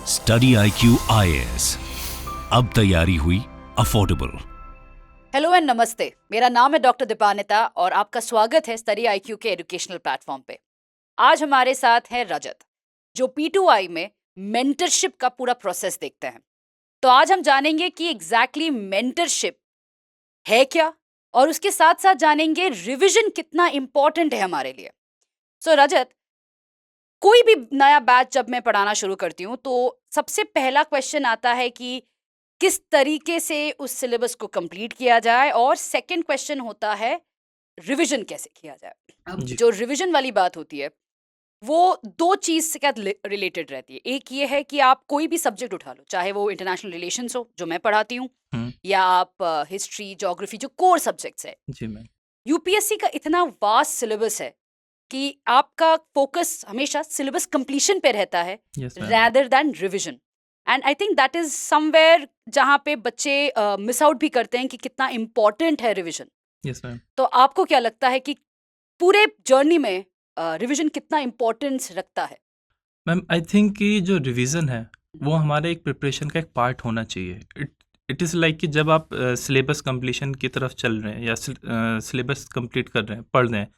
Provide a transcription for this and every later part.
Study IQ IAS, अब तैयारी हुई अफोर्डेबल। हेलो एंड नमस्ते, मेरा नाम है डॉक्टर दीपानिता और आपका स्वागत है स्टडी IQ के एजुकेशनल प्लेटफॉर्म पे। आज हमारे साथ है रजत, जो P2I में मेंटरशिप का पूरा प्रोसेस देखते हैं। तो आज हम जानेंगे कि एग्जैक्टली मेंटरशिप है क्या, और उसके साथ साथ जानेंगे रिवीजन कितना इम्पोर्टेंट है हमारे लिए। सो रजत, कोई भी नया बैच जब मैं पढ़ाना शुरू करती हूँ तो सबसे पहला क्वेश्चन आता है कि किस तरीके से उस सिलेबस को कंप्लीट किया जाए, और सेकंड क्वेश्चन होता है रिवीजन कैसे किया जाए। अब जी। जो रिवीजन वाली बात होती है वो दो चीज से क्या रिलेटेड रहती है। एक ये है कि आप कोई भी सब्जेक्ट उठा लो, चाहे वो इंटरनेशनल रिलेशंस हो जो मैं पढ़ाती हूँ, हुँ, या आप हिस्ट्री ज्योग्राफी जो कोर सब्जेक्ट्स है। जी मैम। यूपीएससी का इतना वास्ट सिलेबस है कि आपका फोकस हमेशा सिलेबस कंप्लीशन पे रहता है yes ma'am. rather than revision. And I think that is somewhere जहाँ पे बच्चे मिस आउट भी करते हैं कि कितना इम्पोर्टेंट है रिवीजन। Yes ma'am. तो आपको क्या लगता है कि पूरे जर्नी में रिवीजन कितना इम्पोर्टेंस रखता है? मैम आई थिंक कि जो रिवीजन है वो हमारे एक प्रिपरेशन का एक पार्ट होना चाहिए। इट इज़ लाइक कि जब आप सिलेबस कंप्लीशन की तरफ चल रहे हैं या सिलेबस कंप्लीट कर रहे हैं, पढ़ रहे हैं,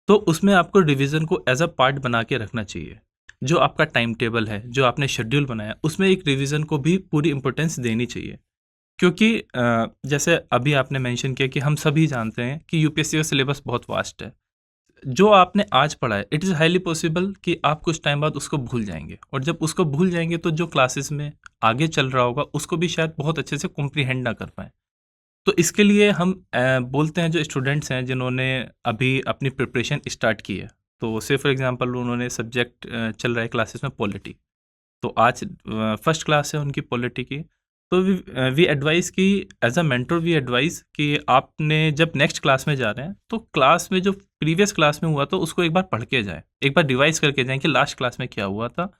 तो उसमें आपको रिवीजन को एज अ पार्ट बना के रखना चाहिए। जो आपका टाइम टेबल है, जो आपने शेड्यूल बनाया, उसमें एक रिवीजन को भी पूरी इम्पोर्टेंस देनी चाहिए। क्योंकि जैसे अभी आपने मेंशन किया कि हम सभी जानते हैं कि यूपीएससी का सिलेबस बहुत वास्ट है। जो आपने आज पढ़ा है, इट इज़ हाईली पॉसिबल कि आप कुछ टाइम बाद उसको भूल जाएंगे, और जब उसको भूल जाएंगे तो जो क्लासेस में आगे चल रहा होगा उसको भी शायद बहुत अच्छे से कॉम्प्रीहेंड ना कर पाएँ। तो इसके लिए हम बोलते हैं, जो स्टूडेंट्स हैं जिन्होंने अभी अपनी प्रिपरेशन स्टार्ट की है, तो से फॉर एग्जांपल उन्होंने सब्जेक्ट चल रहा है क्लासेस में पॉलिटी, तो आज फर्स्ट क्लास है उनकी पॉलिटी की। तो वी एडवाइस कि as a mentor we advise कि आपने जब नेक्स्ट क्लास में जा रहे हैं तो क्लास में जो प्रीवियस क्लास में हुआ तो उसको एक बार पढ़ के जाएं, एक बार रिवाइज करके जाएं कि लास्ट क्लास में क्या हुआ था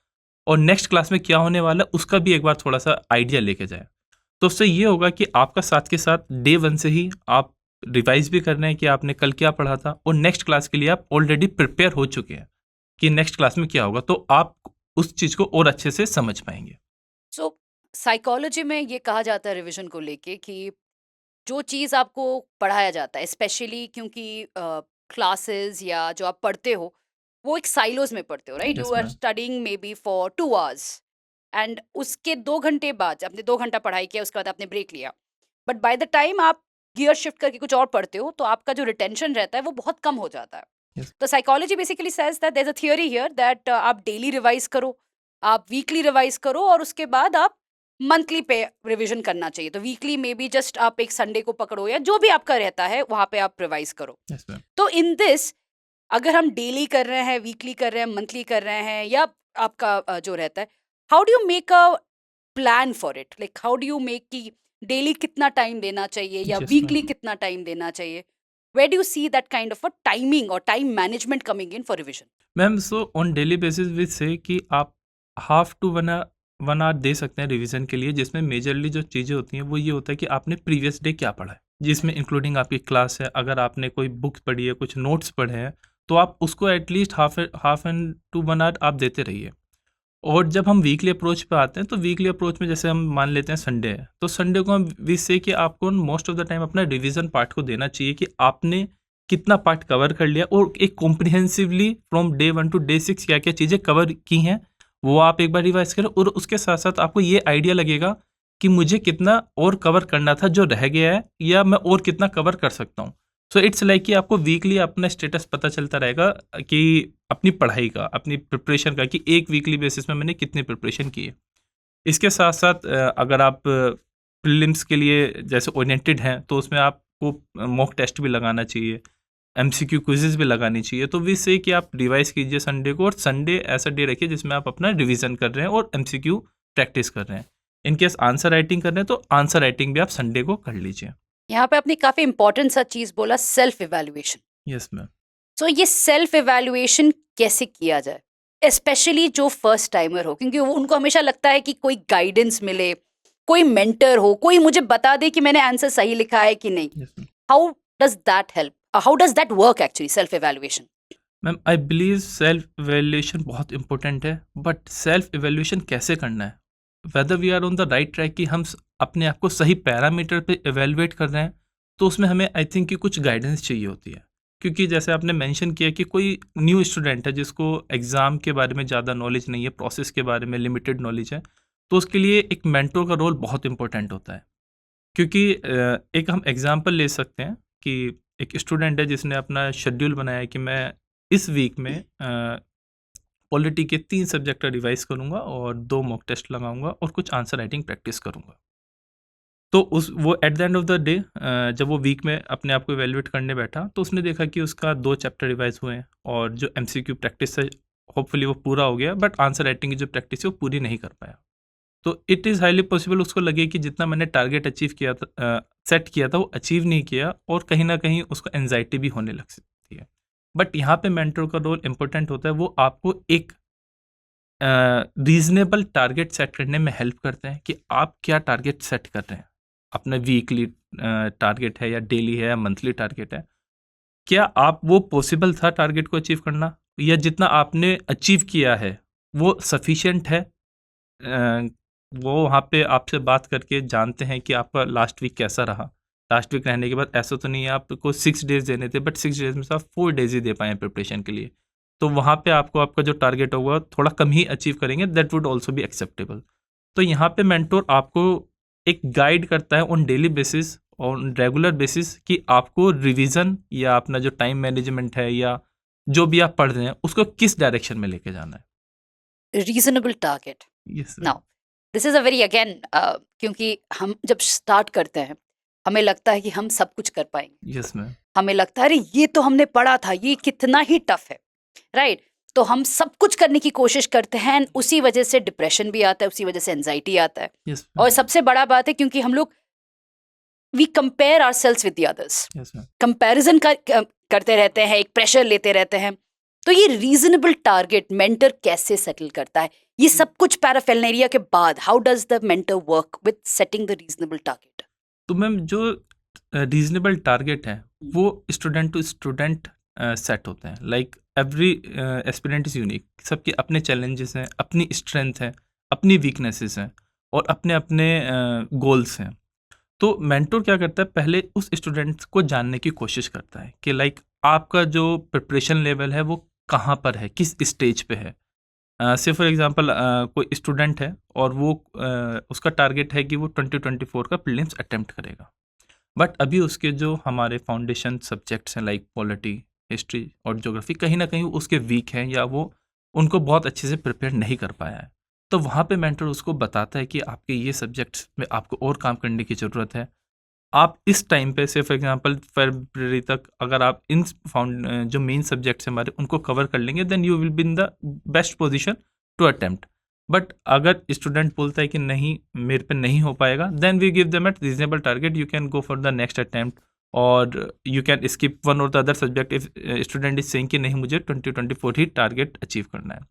और नेक्स्ट क्लास में क्या होने वाला है उसका भी एक बार थोड़ा सा आइडिया लेके जाएं। तो उससे ये होगा कि आपका साथ के साथ डे वन से ही आप रिवाइज भी कर रहे हैं कि आपने कल क्या पढ़ा था, और नेक्स्ट क्लास के लिए आप ऑलरेडी प्रिपेयर हो चुके हैं कि नेक्स्ट क्लास में क्या होगा, तो आप उस चीज़ को और अच्छे से समझ पाएंगे। सो साइकोलॉजी में ये कहा जाता है रिवीजन को लेके कि जो चीज़ आपको पढ़ाया जाता है, स्पेशली क्योंकि क्लासेस या जो आप पढ़ते हो वो एक साइलोज में पढ़ते हो, right? Yes you are ma'am. Studying may be for 2 hours, and उसके 2 घंटे बाद आपने 2 घंटा पढ़ाई किया, उसके बाद आपने ब्रेक लिया, बट बाय द टाइम आप गियर शिफ्ट करके कुछ और पढ़ते हो तो आपका जो रिटेंशन रहता है वो बहुत कम हो जाता है। यस। तो psychology basically says that there is a theory here that आप डेली रिवाइज करो, आप वीकली रिवाइज करो, और उसके बाद आप मंथली पे रिवीजन करना चाहिए। तो वीकली में भी जस्ट आप एक संडे को पकड़ो या जो भी आपका रहता है वहां पे आप रिवाइज करो। Yes ma'am. तो इन दिस, अगर हम डेली कर रहे हैं, वीकली कर रहे हैं, मंथली कर रहे हैं, या आपका जो रहता है, how do you make a plan for it? Like how do you make कि डेली कितना टाइम देना चाहिए या यस वीकली मैम। कितना टाइम देना चाहिए? Where do you see that kind of a timing और time management coming in for revision? Ma'am so on daily basis with say कि आप हाफ टू वन आवर दे सकते हैं रिवीजन के लिए, जिसमें मेजरली जो चीज़ें होती हैं वो ये होता है कि आपने प्रीवियस डे क्या पढ़ा है, जिसमें इंक्लूडिंग आपकी क्लास है, अगर आपने कोई बुक पढ़ी है, कुछ नोट्स पढ़े हैं, तो आप उसको at least half and to one hour आप देते रहिए। और जब हम वीकली अप्रोच पे आते हैं तो वीकली अप्रोच में जैसे हम मान लेते हैं संडे है, तो संडे को हम वी से कि आपको मोस्ट ऑफ द टाइम अपना रिवीजन पार्ट को देना चाहिए कि आपने कितना पार्ट कवर कर लिया, और एक comprehensively from day 1 to day 6 क्या क्या चीज़ें कवर की हैं वो आप एक बार रिवाइज करें, और उसके साथ साथ आपको ये आइडिया लगेगा कि मुझे कितना और कवर करना था जो रह गया है, या मैं और कितना कवर कर सकता हूँ। सो इट्स लाइक कि आपको वीकली अपना स्टेटस पता चलता रहेगा कि अपनी पढ़ाई का, अपनी प्रिपरेशन का, कि एक वीकली बेसिस में मैंने कितनी प्रिपरेशन की है। इसके साथ साथ अगर आप प्रीलिम्स के लिए जैसे ओरिएंटेड हैं तो उसमें आपको मॉक टेस्ट भी लगाना चाहिए, एमसीक्यू क्विज़ेस भी लगानी चाहिए। तो वी से कि आप रिवाइज कीजिए संडे को, और संडे ऐसा डे रखिए जिसमें आप अपना रिवीजन कर रहे हैं और एमसीक्यू प्रैक्टिस कर रहे हैं। इन केस आंसर राइटिंग कर रहे हैं तो आंसर राइटिंग भी आप संडे को कर लीजिए। यहाँ पे आपने काफी इंपॉर्टेंट सा चीज बोला, self evaluation. Yes ma'am. So ये सेल्फ इवैल्यूएशन कैसे किया जाए, स्पेशली जो फर्स्ट टाइमर हो, क्योंकि उनको हमेशा लगता है कि कोई गाइडेंस मिले, कोई मेंटर हो, कोई मुझे बता दे कि मैंने आंसर सही लिखा है कि नहीं। Yes ma'am. How does that help? How does that work actually, self evaluation? Ma'am I believe self evaluation बहुत इंपॉर्टेंट है, बट सेल्फ इवैल्यूएशन कैसे करना है whether we are on the right track कि हम अपने आप को सही पैरामीटर पे एवेलुएट कर रहे हैं, तो उसमें हमें आई थिंक कि कुछ गाइडेंस चाहिए होती है। क्योंकि जैसे आपने मेंशन किया कि कोई न्यू स्टूडेंट है जिसको एग्ज़ाम के बारे में ज़्यादा नॉलेज नहीं है, प्रोसेस के बारे में लिमिटेड नॉलेज है, तो उसके लिए एक मेंटर का रोल बहुत इंपॉर्टेंट होता है। क्योंकि एक हम एग्जांपल ले सकते हैं कि एक स्टूडेंट है जिसने अपना शेड्यूल बनाया है कि मैं इस वीक में पॉलिटी के 3 सब्जेक्ट का रिवाइज़ करूँगा और 2 मॉक टेस्ट लगाऊँगा और कुछ आंसर राइटिंग प्रैक्टिस करूँगा। तो उस वो eight the end of the day जब वो वीक में अपने आप को इवैल्यूएट करने बैठा, तो उसने देखा कि उसका 2 चैप्टर रिवाइज़ हुए हैं और जो एमसीक्यू प्रैक्टिस है होपफुली वो पूरा हो गया, बट आंसर राइटिंग की जो प्रैक्टिस है वो पूरी नहीं कर पाया। तो इट इज़ हाईली पॉसिबल उसको लगे कि जितना मैंने टारगेट अचीव किया था, सेट किया था, वो अचीव नहीं किया और कहीं न कहीं उसको एंग्ज़ायटी भी होने लग सकती है। बट यहाँ पे मेंटर का रोल इम्पोर्टेंट होता है, वो आपको एक रीज़नेबल टारगेट सेट करने में हेल्प करते हैं कि आप क्या टारगेट सेट कर रहे हैं। अपना वीकली टारगेट है या डेली है या मंथली टारगेट है। क्या आप वो पॉसिबल था टारगेट को अचीव करना, या जितना आपने अचीव किया है वो सफिशिएंट है? वो वहाँ पे आपसे बात करके जानते हैं कि आपका लास्ट वीक कैसा रहा। लास्ट वीक रहने के बाद ऐसा तो नहीं है आपको 6 डेज़ देने थे, बट 6 डेज़ में से आप 4 डेज़ ही दे पाए हैं प्रिपरेशन के लिए। तो वहाँ पे आपको आपका जो टारगेट होगा थोड़ा कम ही अचीव करेंगे, that would also be acceptable. तो यहाँ पे मेंटोर आपको एक गाइड करता है on daily basis, on regular basis, कि आपको रिवीजन या अपना जो टाइम मैनेजमेंट है या जो भी आप पढ़ रहे हैं उसको किस डायरेक्शन में लेके जाना है। Reasonable target. Yes now this is a very again, क्योंकि हम जब स्टार्ट करते हैं हमें लगता है कि हम सब कुछ कर पाएंगे। Yes ma'am. हमें लगता है अरे ये तो हमने पढ़ा था, ये कितना ही टफ है, राइट? तो हम सब कुछ करने की कोशिश करते हैं and उसी वजह से डिप्रेशन भी आता है, उसी वजह से एंजाइटी आता है। यस और सबसे बड़ा बात है क्योंकि हम लोग we compare ourselves with the others, yes ma'am. Comparison करते रहते हैं, एक प्रेशर लेते रहते हैं। तो ये रीजनेबल टारगेट मेंटर कैसे सेटल करता है? ये सब कुछ पैराफेरनेरिया के बाद how does the mentor work with setting the reasonable target? तो मैम जो रीजनेबल टारगेट है वो स्टूडेंट टू स्टूडेंट सेट होते हैं। Like every aspirant is unique, सबके अपने चैलेंजेस हैं, अपनी स्ट्रेंथ है, अपनी वीकनेसेस हैं और अपने अपने गोल्स हैं। तो मेंटोर क्या करता है, पहले उस स्टूडेंट को जानने की कोशिश करता है कि लाइक आपका जो प्रिपरेशन लेवल है वो कहाँ पर है, किस स्टेज पे है। से फॉर एग्जांपल कोई स्टूडेंट है और वो उसका टारगेट है कि वो 2024 का प्रीलिम्स अटेम्प्ट करेगा, बट अभी उसके जो हमारे फाउंडेशन सब्जेक्ट्स हैं लाइक पॉलिटी, हिस्ट्री और ज्योग्राफी कहीं ना कहीं उसके वीक हैं या वो उनको बहुत अच्छे से प्रिपेयर नहीं कर पाया है। तो वहाँ पे मेंटर उसको बताता है कि आपके ये सब्जेक्ट्स में आपको और काम करने की ज़रूरत है। आप इस टाइम पे से फॉर एग्जांपल फरवरी तक अगर आप इन जो मेन सब्जेक्ट्स हैं हमारे उनको कवर कर लेंगे, then you will be in the best position to attempt. But अगर स्टूडेंट बोलता है कि नहीं मेरे पे नहीं हो पाएगा, then we give them at reasonable target, you can go for the next attempt और यू कैन स्किप वन और the other subject if student is saying कि नहीं मुझे 2024 ही टारगेट अचीव करना है।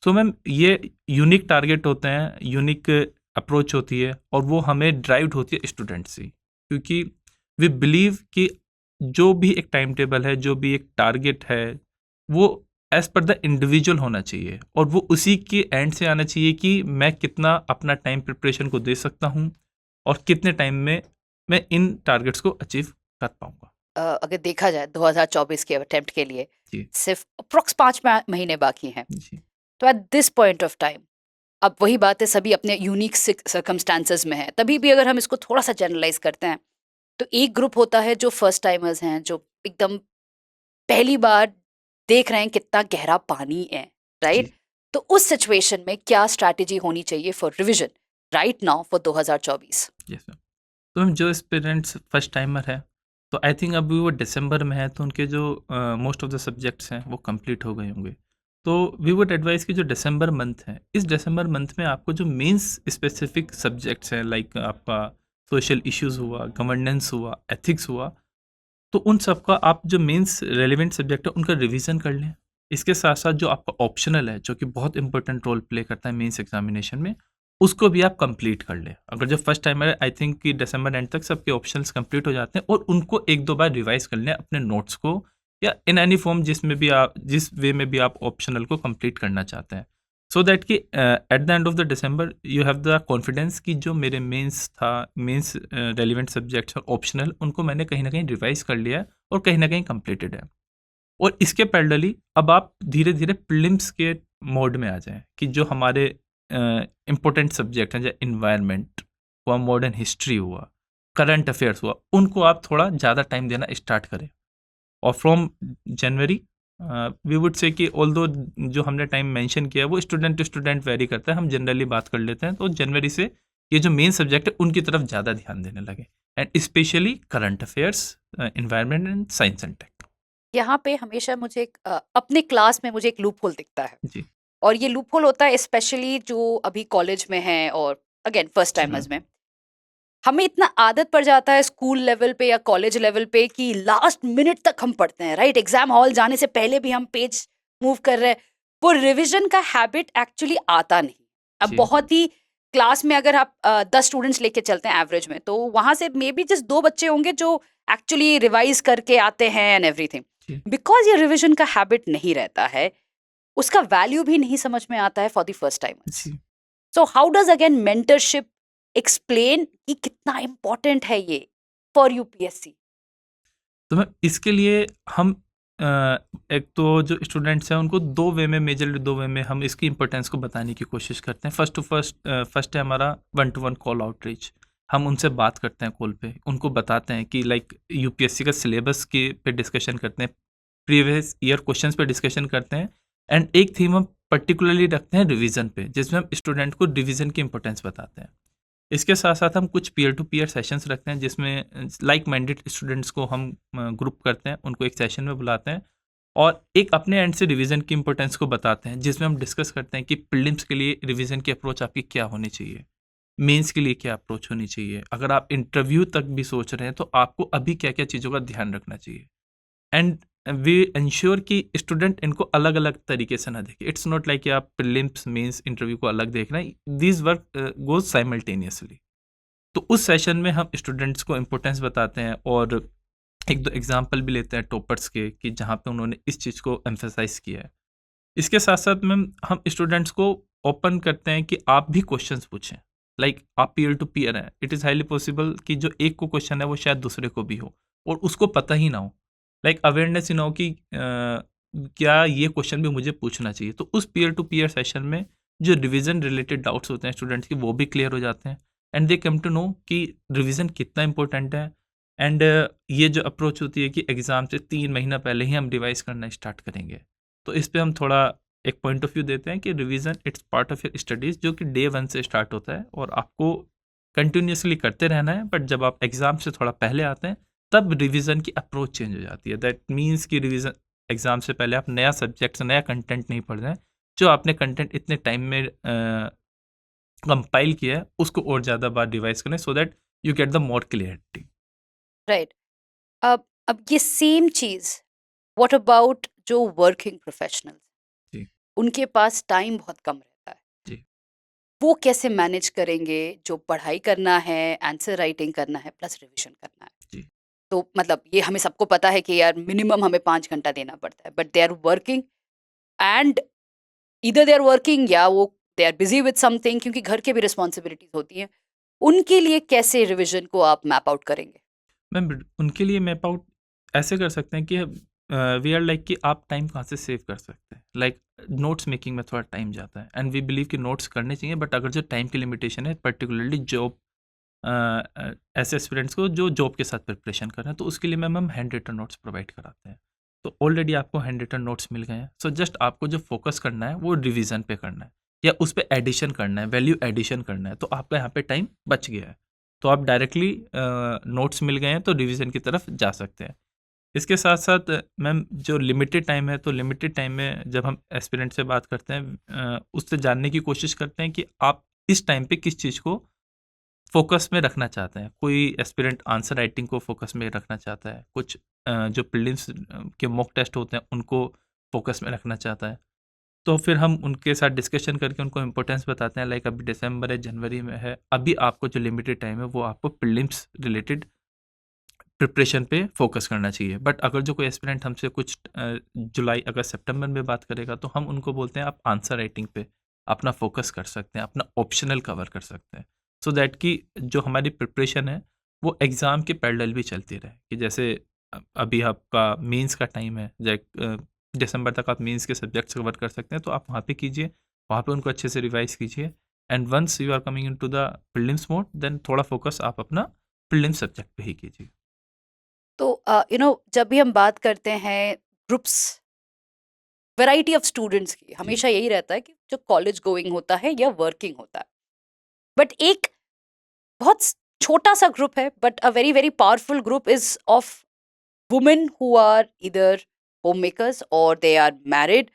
सो मैम ये यूनिक टारगेट होते हैं, यूनिक अप्रोच होती है और वो हमें ड्राइव होती है स्टूडेंट से, क्योंकि वी बिलीव कि जो भी एक टाइम टेबल है, जो भी एक टारगेट है, वो एज पर द इंडिविजुअल होना चाहिए और वो उसी के एंड से आना चाहिए कि मैं कितना अपना टाइम प्रिपरेशन को दे सकता हूँ और कितने टाइम में मैं इन टारगेट्स को अचीव कर पाऊंगा। अगर देखा जाए 2024 के अटेम्प्ट के लिए जी सिर्फ अप्रोक्स 5 महीने बाकी हैं, जी तो eight this point of time, अब वही बात है सभी अपने यूनिक सर्कमस्टांसेस में है, तभी भी अगर हम इसको थोड़ा सा जनरलाइज करते हैं तो एक ग्रुप होता है जो फर्स्ट टाइमर्स हैं, जो एकदम पहली बार देख रहे हैं कितना गहरा पानी है, राइट? जी तो उस सिचुएशन में क्या स्ट्रैटेजी होनी चाहिए for revision right now for 2024? Yes ma'am. तो हम जो स्टूडेंट्स फर्स्ट टाइमर है, तो आई थिंक अभी वो दिसंबर में है, तो उनके जो मोस्ट ऑफ द सब्जेक्ट्स हैं वो कंप्लीट हो गए होंगे। तो वी वुड एडवाइस कि जो दिसंबर मंथ है, इस दिसंबर मंथ में आपको जो मेंस स्पेसिफिक सब्जेक्ट्स हैं लाइक आपका सोशल इश्यूज़ हुआ, गवर्नेंस हुआ, एथिक्स हुआ, तो उन सब का आप जो मेंस रेलेवेंट सब्जेक्ट है उनका रिवीजन कर लें। इसके साथ साथ जो आपका ऑप्शनल है जो कि बहुत इंपॉर्टेंट रोल प्ले करता है मेंस एग्जामिनेशन में, उसको भी आप कंप्लीट कर लें। अगर जो फर्स्ट टाइमर है, आई थिंक कि दिसंबर एंड तक सबके ऑप्शंस कंप्लीट हो जाते हैं और उनको एक दो बार रिवाइज कर लें अपने नोट्स को, या इन एनी फॉर्म जिस वे में भी आप ऑप्शनल को कंप्लीट करना चाहते हैं। सो दैट कि eight the end of the December you have the confidence कि जो मेरे मेंस रेलिवेंट सब्जेक्ट्स और ऑप्शनल उनको मैंने कहीं ना कहीं रिवाइज कर लिया है और कहीं ना कहीं कंप्लीटेड है। और इसके पैरेलली अब आप धीरे धीरे प्रीलिम्स के मोड में आ जाएं कि जो हमारे इम्पोर्टेंट सब्जेक्ट हैं, जैसे इन्वायरमेंट हुआ, मॉडर्न हिस्ट्री हुआ, करंट अफेयर्स हुआ, उनको आप थोड़ा ज़्यादा टाइम देना स्टार्ट करें। और from January we would say कि ऑल्दो जो हमने टाइम मेंशन किया है वो स्टूडेंट टू स्टूडेंट वेरी करता है, हम जनरली बात कर लेते हैं, तो जनवरी से ये जो मेन सब्जेक्ट है उनकी तरफ ज़्यादा ध्यान देने लगे, and specially current affairs, environment and science and tech. यहाँ पे हमेशा मुझे अपने क्लास में मुझे एक लूप होल दिखता है, जी और ये लूप होल होता है स्पेशली जो अभी कॉलेज में है और अगेन फर्स्ट टाइमर्स में। हमें इतना आदत पड़ जाता है स्कूल लेवल पे या कॉलेज लेवल पे कि लास्ट मिनट तक हम पढ़ते हैं, राइट? एग्जाम हॉल जाने से पहले भी हम पेज मूव कर रहे हैं। वो रिवीजन का हैबिट एक्चुअली आता नहीं। अब जी बहुत ही क्लास में अगर आप 10 स्टूडेंट्स लेके चलते हैं एवरेज में, तो वहां से मे बी जस्ट 2 बच्चे होंगे जो एक्चुअली रिवाइज करके आते हैं एंड एवरीथिंग। जी बिकॉज ये रिविजन का हैबिट नहीं रहता है, उसका वैल्यू भी नहीं समझ में आता है फॉर द फर्स्ट टाइम। जी। So how does again mentorship explain कि कितना इम्पोर्टेंट है ये फॉर यूपीएससी? तो मैम इसके लिए हम एक तो जो स्टूडेंट्स हैं उनको दो वे में, मेजरली दो वे में हम इसकी इंपॉर्टेंस को बताने की कोशिश करते हैं। फर्स्ट है हमारा 1-to-1 कॉल आउटरीच। हम उनसे बात करते हैं कॉल पे, उनको बताते हैं कि लाइक यूपीएससी का सिलेबस के पे डिस्कशन करते हैं, प्रीवियस ईयर क्वेश्चंस पे डिस्कशन करते हैं, एंड एक थीम हम पर्टिकुलरली रखते हैं रिवीजन पे, जिसमें हम स्टूडेंट को रिवीजन की इंपॉर्टेंस बताते हैं। इसके साथ साथ हम कुछ पीयर टू पीयर सेशंस रखते हैं, जिसमें लाइक माइंडेड स्टूडेंट्स को हम ग्रुप करते हैं, उनको एक सेशन में बुलाते हैं और एक अपने एंड से रिवीजन की इंपॉर्टेंस को बताते हैं, जिसमें हम डिस्कस करते हैं कि प्रीलिम्स के लिए रिवीजन की अप्रोच आपकी क्या होनी चाहिए, मेंस के लिए क्या अप्रोच होनी चाहिए, अगर आप इंटरव्यू तक भी सोच रहे हैं तो आपको अभी क्या क्या चीज़ों का ध्यान रखना चाहिए। एंड वी इंश्योर कि स्टूडेंट इनको अलग अलग तरीके से ना देखें। इट्स नॉट लाइक कि आप प्रीलिम्स मेंस इंटरव्यू को अलग देख रहे हैं, दिस वर्क गोज साइमल्टेनियसली। तो उस सेशन में हम स्टूडेंट्स को इम्पोर्टेंस बताते हैं और एक दो एग्जाम्पल भी लेते हैं टॉपर्स के कि जहाँ पे उन्होंने इस चीज़ को एम्फेसाइज किया है। इसके साथ साथ में हम स्टूडेंट्स को ओपन करते हैं कि आप भी क्वेश्चंस पूछें, लाइक आप पीयर टू पीयर हैं, इट इज़ हाईली पॉसिबल कि जो एक को क्वेश्चन है वो शायद दूसरे को भी हो और उसको पता ही ना हो, लाइक अवेयरनेस ही ना हो कि क्या ये क्वेश्चन भी मुझे पूछना चाहिए। तो उस पीयर टू पीयर सेशन में जो रिवीजन रिलेटेड डाउट्स होते हैं स्टूडेंट्स की वो भी क्लियर हो जाते हैं, and they come to know कि रिवीजन कितना इंपॉर्टेंट है। एंड ये जो अप्रोच होती है कि एग्ज़ाम से 3 महीना पहले ही हम रिवाइज करना स्टार्ट करेंगे, तो इस पे हम थोड़ा एक पॉइंट ऑफ व्यू देते हैं कि revision it's part of your studies, जो कि डे 1 से स्टार्ट होता है और आपको कंटिन्यूसली करते रहना है। बट जब आप एग्ज़ाम से थोड़ा पहले आते हैं तब रिवीजन की अप्रोच चेंज हो जाती है। दैट मीन्स कि रिवीजन एग्ज़ाम से पहले आप नया सब्जेक्ट नया कंटेंट नहीं पढ़ रहे हैं, जो आपने कंटेंट इतने टाइम में कंपाइल किया है उसको और ज़्यादा बार रिवाइज करें, so that you get the more clarity. Right. अब ये सेम चीज व्हाट अबाउट जो वर्किंग प्रोफेशनल्स, जी उनके पास टाइम बहुत कम रहता है, जी वो कैसे मैनेज करेंगे जो पढ़ाई करना है, आंसर राइटिंग करना है, प्लस रिवीजन करना है? जी तो मतलब ये हमें सबको पता है कि यार मिनिमम हमें 5 घंटा देना पड़ता है, but they are working and इधर दे आर वर्किंग या वो they are busy with something, क्योंकि घर के भी रिस्पॉन्सिबिलिटीज होती हैं। उनके लिए कैसे रिवीजन को आप मैप आउट करेंगे? मैम उनके लिए मैप आउट ऐसे कर सकते हैं कि वी आर लाइक कि आप टाइम कहाँ से सेव कर सकते हैं। लाइक नोट्स मेकिंग में थोड़ा टाइम जाता है, एंड वी बिलीव कि नोट्स करने चाहिए, बट अगर जो टाइम की लिमिटेशन है पर्टिकुलरली जॉब ऐसे एस्पिरेंट्स को जो जॉब के साथ प्रिपरेशन कर रहे हैं, तो उसके लिए मैम हम हैंड रिटन नोट्स प्रोवाइड कराते हैं। तो ऑलरेडी आपको हैंड रिटन नोट्स मिल गए हैं, सो जस्ट आपको जो फोकस करना है वो रिवीजन पे करना है या उस पर एडिशन करना है, वैल्यू एडिशन करना है, तो आपका यहाँ पे टाइम बच गया है। तो आप डायरेक्टली नोट्स मिल गए हैं तो रिवीजन की तरफ जा सकते हैं। इसके साथ साथ मैम जो लिमिटेड टाइम है, तो लिमिटेड टाइम में जब हम एस्पिरेंट से बात करते हैं उससे जानने की कोशिश करते हैं कि आप इस टाइम पे किस चीज़ को फोकस में रखना चाहते हैं। कोई एस्पिरेंट आंसर राइटिंग को फोकस में रखना चाहता है, कुछ जो प्रीलिम्स के मॉक टेस्ट होते हैं उनको फोकस में रखना चाहता है। तो फिर हम उनके साथ डिस्कशन करके उनको इम्पोर्टेंस बताते हैं, लाइक अभी दिसंबर है, जनवरी में है, अभी आपको जो लिमिटेड टाइम है वो आपको प्रीलिम्स रिलेटेड प्रिपरेशन पे फोकस करना चाहिए। बट अगर जो कोई एस्पिरेंट हमसे कुछ जुलाई अगस्त सितंबर में बात करेगा, तो हम उनको बोलते हैं आप आंसर राइटिंग पे अपना फोकस कर सकते हैं, अपना ऑप्शनल कवर कर सकते हैं, सो दैट कि जो हमारी प्रिपरेशन है वो एग्ज़ाम के पैरेलल भी चलती रहे। कि जैसे अभी आपका मेंस का टाइम है, दिसंबर तक आप मेंस के सब्जेक्ट्स कवर कर सकते हैं, तो आप वहाँ पे कीजिए, वहाँ पे उनको अच्छे से रिवाइज कीजिए, and once you are coming into the prelims mode, then थोड़ा फोकस आप अपना प्रीलिम्स सब्जेक्ट पे ही कीजिए। तो जब भी हम बात करते हैं ग्रुप्स, वैरायटी ऑफ स्टूडेंट्स की, हमेशा यही रहता है कि जो कॉलेज गोइंग होता है या वर्किंग होता है, बट एक बहुत छोटा सा ग्रुप है, but a very very powerful group is of women who are इधर होम मेकर्स और they are married,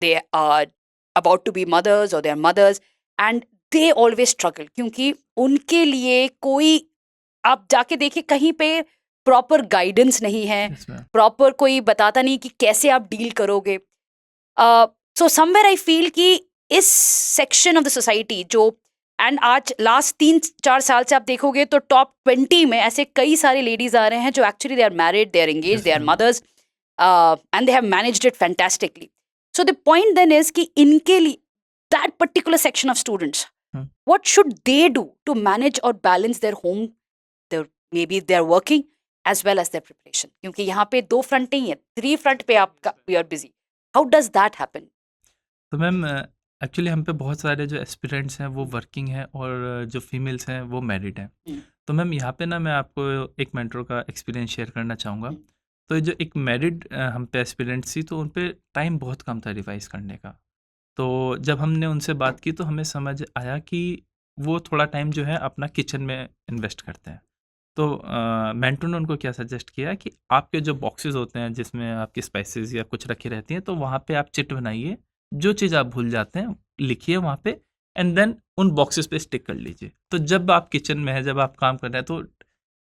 they are about to be mothers or they are mothers, and they always struggle क्योंकि उनके लिए कोई, आप जाके देखिए कहीं पे प्रॉपर गाइडेंस नहीं है, Yes, ma'am. प्रॉपर कोई बताता नहीं कि कैसे आप डील करोगे। सो समवेयर आई फील कि इस सेक्शन ऑफ द सोसाइटी जो, एंड आज लास्ट 3-4 साल से आप देखोगे तो टॉप 20 में ऐसे कई सारे लेडीज आ रहे हैं जो actually they are married, they are engaged, Yes, they are ma'am. Mothers, and they have managed it fantastically. So the point then is कि इनके लिए, that particular section of students, Hmm. what should they do to manage or balance their home, their maybe they are working as well as their preparation? क्योंकि यहाँ पे 2 front नहीं है, 3 front पे आपका we are busy. How does that happen? तो ma'am actually हम पे बहुत सारे जो एस्पिरेंट्स हैं वो वर्किंग हैं, और जो फीमेल्स हैं वो मैरिड हैं। हम्म। तो मैम यहाँ पे ना मैं आपको एक मेंटर का एक्सपीरियंस शेयर करना चाहूँगा। हम्म। तो जो एक मैरिड हम पे एस्पिरेंट्स थी, तो उन पे टाइम बहुत कम था रिवाइज करने का। तो जब हमने उनसे बात की तो हमें समझ आया कि वो थोड़ा टाइम जो है अपना किचन में इन्वेस्ट करते हैं। तो मेंटर ने उनको क्या सजेस्ट किया कि आपके जो बॉक्सेस होते हैं जिसमें आपकी स्पाइसेस या कुछ रखी रहती हैं, तो वहाँ पे आप चिट बनाइए, जो चीज़ आप भूल जाते हैं लिखिए वहाँ पे, एंड देन उन बॉक्सेस पे स्टिक कर लीजिए। तो जब आप किचन में है, जब आप काम कर रहे हैं, तो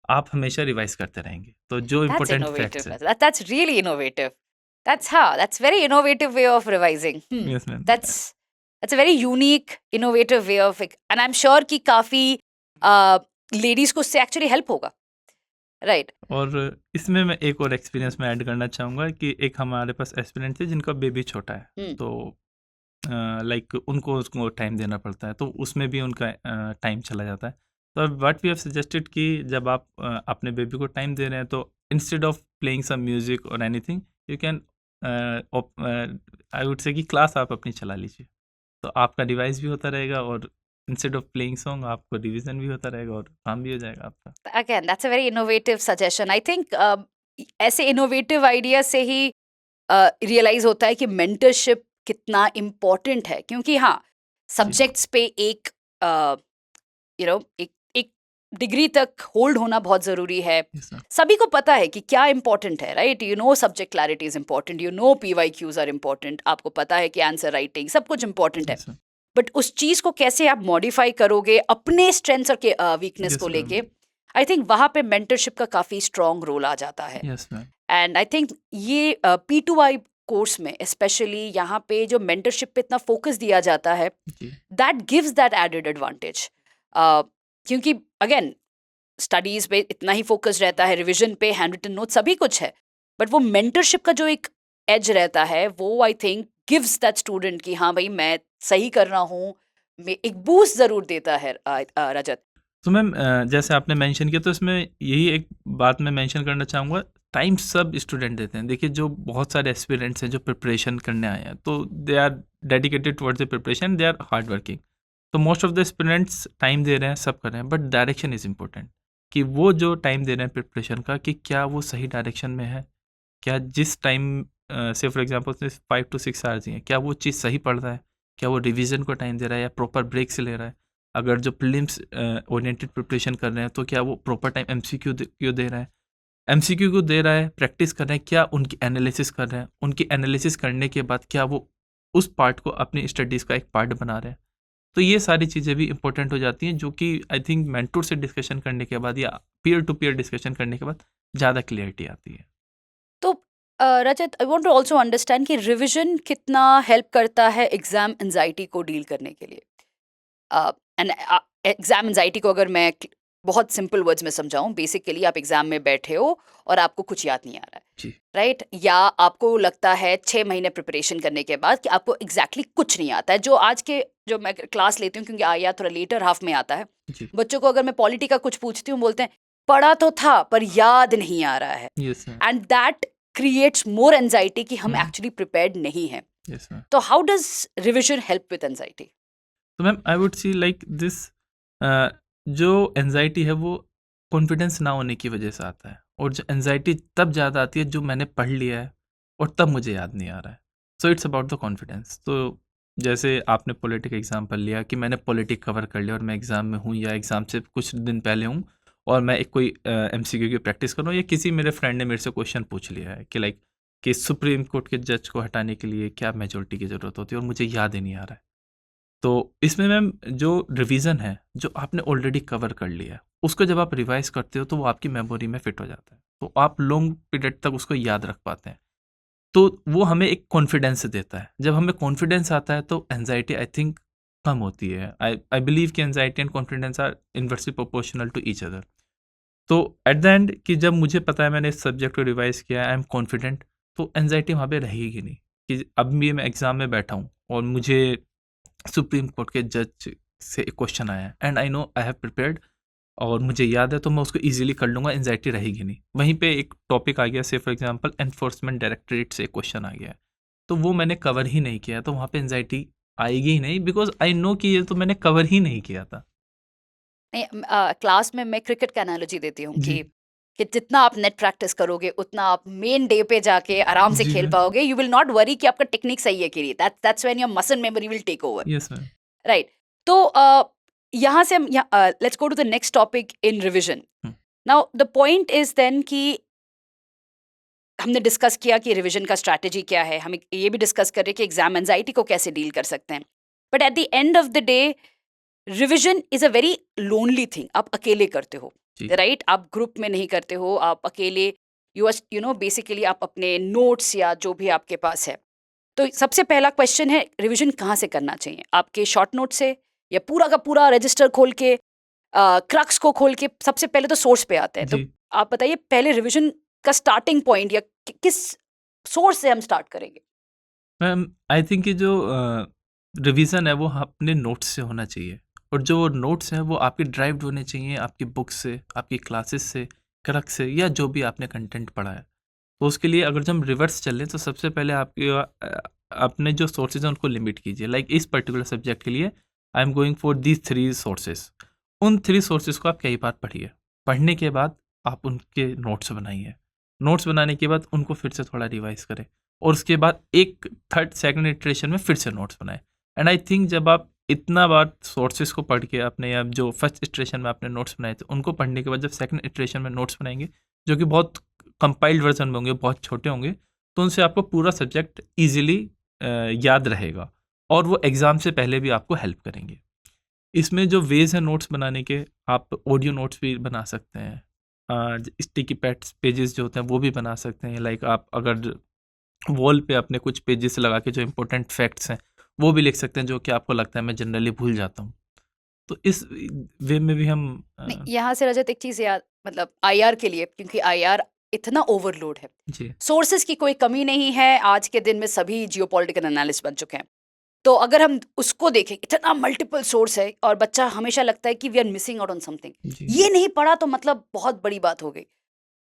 आप हमेशा रिवाइज करते रहेंगे। तो जो That's इम्पोर्टेंट innovative. फैक्ट्स है। That's really innovative. That's very innovative way of revising. Yes ma'am. That's a very unique, innovative way of, and I'm sure कि काफी लेडीज को उससे एक्चुअली हेल्प होगा, राइट? और इसमें मैं एक और एक्सपीरियंस में ऐड करना चाहूँगा कि एक हमारे पास एस्पिरेंट थे जिनका बेबी छोटा है, तो लाइक उनको उसको टाइम देना पड़ता है, तो उसमें भी उनका टाइम चला जाता है। तो व्हाट वी हैव सजेस्टेड कि जब आप अपने बेबी को टाइम दे रहे हैं, तो instead of playing some music और anything, you can I would say कि क्लास आप अपनी चला लीजिए, तो आपका रिवाइज भी होता रहेगा, और इंस्टेड ऑफ प्लेइंग सॉन्ग आपको रिवीजन भी होता रहेगा और काम भी हो जाएगा आपका। Again, that's a very innovative suggestion. I think ऐसे innovative idea से ही रियलाइज होता है कि मेंटरशिप कितना इम्पोर्टेंट है, क्योंकि हाँ, सब्जेक्ट्स पे एक एक डिग्री तक होल्ड होना बहुत ज़रूरी है। Yes, sir. सभी को पता है कि क्या इम्पोर्टेंट है, right? Subject clarity is important, PYQs are important, आपको पता है कि आंसर राइटिंग सब कुछ इम्पोर्टेंट है, Yes, sir. बट उस चीज़ को कैसे आप मॉडिफाई करोगे अपने स्ट्रेंथ्स और वीकनेस Yes, को ma'am. लेके, आई थिंक वहाँ पे मेंटरशिप का काफ़ी स्ट्रॉन्ग रोल आ जाता है। Yes, ma'am. And I think ये P2I कोर्स में स्पेशली यहाँ पे जो मेंटरशिप पे इतना फोकस दिया जाता है, जी। That gives that added advantage, क्योंकि अगेन स्टडीज पे इतना ही फोकस रहता है, रिवीजन पे, हैंड रिटन नोट सभी कुछ है, बट वो मेंटरशिप का जो एक एज रहता है वो I think gives that student कि हाँ भाई मैं सही कर रहा हूँ, एक बूस्ट जरूर देता है। रजत, तो मैम जैसे आपने मेंशन किया, तो इसमें यही एक बात मैं मेंशन करना चाहूँगा, टाइम सब स्टूडेंट देते हैं। देखिए, जो बहुत सारे एस्पिरेंट्स हैं जो प्रिपरेशन करने आए हैं, तो they are dedicated towards the preparation, they are hard working. तो most of the aspirants time दे रहे हैं, सब कर रहे हैं, बट डायरेक्शन इज़ इम्पोर्टेंट, कि वो जो टाइम दे रहे हैं प्रिपरेशन का, कि क्या वो सही डायरेक्शन में है, क्या जिस टाइम से फॉर एग्जांपल 5 to 6 आवर्स ही है, क्या वो चीज़ सही पढ़ रहा है, क्या वो रिवीजन को टाइम दे रहा है या प्रॉपर ब्रेक्स ले रहा है। अगर जो प्रीलिम्स ओरिएंटेड प्रिपरेशन कर रहे हैं, तो क्या वो प्रॉपर टाइम एमसीक्यू क्यों दे रहा है, एमसीक्यू को दे रहा है, प्रैक्टिस कर रहे हैं, क्या उनकी एनालिसिस कर रहे हैं, उनकी एनालिसिस करने के बाद क्या वो उस पार्ट को अपनी स्टडीज़ का एक पार्ट बना रहे हैं। तो ये सारी चीज़ें भी इंपॉर्टेंट हो जाती हैं, जो कि आई थिंक मेंटोर से डिस्कशन करने के बाद या पीयर टू पीयर डिस्कशन करने के बाद ज़्यादा क्लियरिटी आती है। तो Rajat, I want to also understand कि रिवीजन कितना हेल्प करता है एग्जाम एंजाइटी को डील करने के लिए। एंड एग्जाम एंजाइटी को अगर मैं बहुत सिंपल वर्ड्स में समझाऊं, बेसिकली आप एग्जाम में बैठे हो और आपको कुछ याद नहीं आ रहा है, जी राइट? या आपको लगता है 6 महीने प्रिपरेशन करने के बाद कि आपको एग्जैक्टली कुछ नहीं आता है। जो आज के जो मैं क्लास लेती हूँ, क्योंकि आया थोड़ा लेटर हाफ में आता है, जी बच्चों को अगर मैं पॉलिटी का कुछ पूछती हूँ, बोलते हैं पढ़ा तो था पर याद नहीं आ रहा है, yes ma'am and that creates more anxiety कि हम हम्म एक्चुअली प्रिपेयर्ड नहीं हैं। यस मैम तो how does revision help with anxiety? तो ma'am I would see like this जो एनजाइटी है वो कॉन्फिडेंस ना होने की वजह से आता है, और जो एनजाइटी तब ज़्यादा आती है जो मैंने पढ़ लिया है और तब मुझे याद नहीं आ रहा है। So it's about the confidence. तो जैसे आपने पॉलिटिक एग्जांपल लिया कि मैंने पॉलिटिक कवर कर लिया और मैं एग्ज़ाम में हूँ या एग्ज़ाम से कुछ दिन पहले हूँ, और मैं एक कोई एमसीक्यू की प्रैक्टिस कर रहा हूँ, या किसी मेरे फ्रेंड ने मेरे से क्वेश्चन पूछ लिया है कि लाइक कि सुप्रीम कोर्ट के जज को हटाने के लिए क्या मेजोरिटी की ज़रूरत होती है, और मुझे याद ही नहीं आ रहा है। तो इसमें मैम जो रिवीजन है, जो आपने ऑलरेडी कवर कर लिया है, उसको जब आप रिवाइज करते हो तो वो आपकी मेमोरी में फिट हो जाता है, तो आप लॉन्ग पीरियड तक उसको याद रख पाते हैं। तो वो हमें एक कॉन्फिडेंस देता है। जब हमें कॉन्फिडेंस आता है तो एंजाइटी आई थिंक कम होती है। आई बिलीव कि anxiety and confidence are inversely proportional to each other. तो एट द एंड कि जब मुझे पता है मैंने इस सब्जेक्ट को रिवाइज किया, आई एम कॉन्फिडेंट, तो एंजाइटी वहाँ पे रहेगी नहीं कि अब भी मैं एग्ज़ाम में बैठा हूँ और मुझे सुप्रीम कोर्ट के जज से एक क्वेश्चन आया है and I know I have prepared और मुझे याद है, तो मैं उसको इजीली कर लूँगा, एंजाइटी रहेगी नहीं। वहीं पे एक टॉपिक आ गया, से फॉर एग्जांपल एनफोर्समेंट डायरेक्टरेट से एक क्वेश्चन आ गया है, तो वो मैंने कवर ही नहीं किया, तो वहाँ पे एंजाइटी आएगी ही नहीं, बिकॉज आई नो कि ये तो मैंने कवर ही नहीं किया था। नहीं, क्लास में मैं क्रिकेट का एनालॉजी देती हूँ जी कि जितना आप नेट प्रैक्टिस करोगे उतना आप मेन डे पे जाके आराम से जी खेल मैम, पाओगे। यू विल नॉट वरी कि आपका टेक्निक सही है कि नहीं। That's when your muscle memory will take over, yes ma'am, right? तो यहाँ से हम let's go to the next topic in revision. Now the point is then कि हमने डिस्कस किया कि रिवीजन का स्ट्रैटेजी क्या है, हम ये भी डिस्कस कर रहे हैं कि एग्जाम एंजाइटी को कैसे डील कर सकते हैं। But at the end of the day revision is a very lonely thing. आप अकेले करते हो, जी राइट? आप ग्रुप में नहीं करते हो, आप अकेले, यू नो बेसिकली आप अपने नोट्स या जो भी आपके पास है। तो सबसे पहला क्वेश्चन है, रिवीजन कहाँ से करना चाहिए? आपके शॉर्ट नोट से, या पूरा का पूरा रजिस्टर खोल के, क्रक्स को खोल के? सबसे पहले तो सोर्स पे आते हैं। तो जी आप बताइए पहले रिवीजन का स्टार्टिंग पॉइंट या किस सोर्स से हम स्टार्ट करेंगे? मैम, आई थिंक कि जो रिवीजन है वो अपने नोट्स से होना चाहिए, और जो नोट्स हैं वो आपके ड्राइव्ड होने चाहिए आपकी बुक से, आपकी क्लासेस से, क्रक से, या जो भी आपने कंटेंट पढ़ा है। तो उसके लिए अगर जो हम रिवर्स चलें तो सबसे पहले आपके अपने जो सोर्सेज हैं उनको लिमिट कीजिए। लाइक इस पर्टिकुलर सब्जेक्ट के लिए I am going for these 3 sources. उन 3 सोर्सेज को आप कई बार पढ़िए। पढ़ने के बाद आप उनके नोट्स बनाइए। नोट्स बनाने के बाद उनको फिर से थोड़ा रिवाइज करें, और उसके बाद एक थर्ड सेकंड इटरेशन में फिर से नोट्स बनाएं। एंड आई थिंक जब आप इतना बार सोर्सेज को पढ़ के अपने, या जो फर्स्ट इटरेशन में आपने नोट्स बनाए थे उनको पढ़ने के बाद जब सेकंड इटरेशन में नोट्स बनाएंगे, जो कि बहुत कंपाइल्ड वर्जन में होंगे, बहुत छोटे होंगे, तो उनसे आपको पूरा सब्जेक्ट ईजिली याद रहेगा, और वो एग्ज़ाम से पहले भी आपको हेल्प करेंगे। इसमें जो वेज हैं नोट्स बनाने के, आप ऑडियो नोट्स भी बना सकते हैं, स्टिकी पैड्स पेजेस जो होते हैं वो भी बना सकते हैं। लाइक आप अगर वॉल पे अपने कुछ पेजेस लगा के जो इंपॉर्टेंट फैक्ट्स हैं वो भी लिख सकते हैं, जो कि आपको लगता है मैं जनरली भूल जाता हूँ। तो इस वे में भी हम नहीं, यहाँ से रजत एक चीज याद, मतलब आईआर के लिए, क्योंकि आईआर इतना ओवरलोड है, जी सोर्सेज की कोई कमी नहीं है। आज के दिन में सभी जियोपॉलिटिकल एनालिस्ट बन चुके हैं। तो अगर हम उसको देखें, इतना मल्टीपल सोर्स है और बच्चा हमेशा लगता है कि we are missing out on something, जी ये नहीं पढ़ा तो मतलब बहुत बड़ी बात हो गई।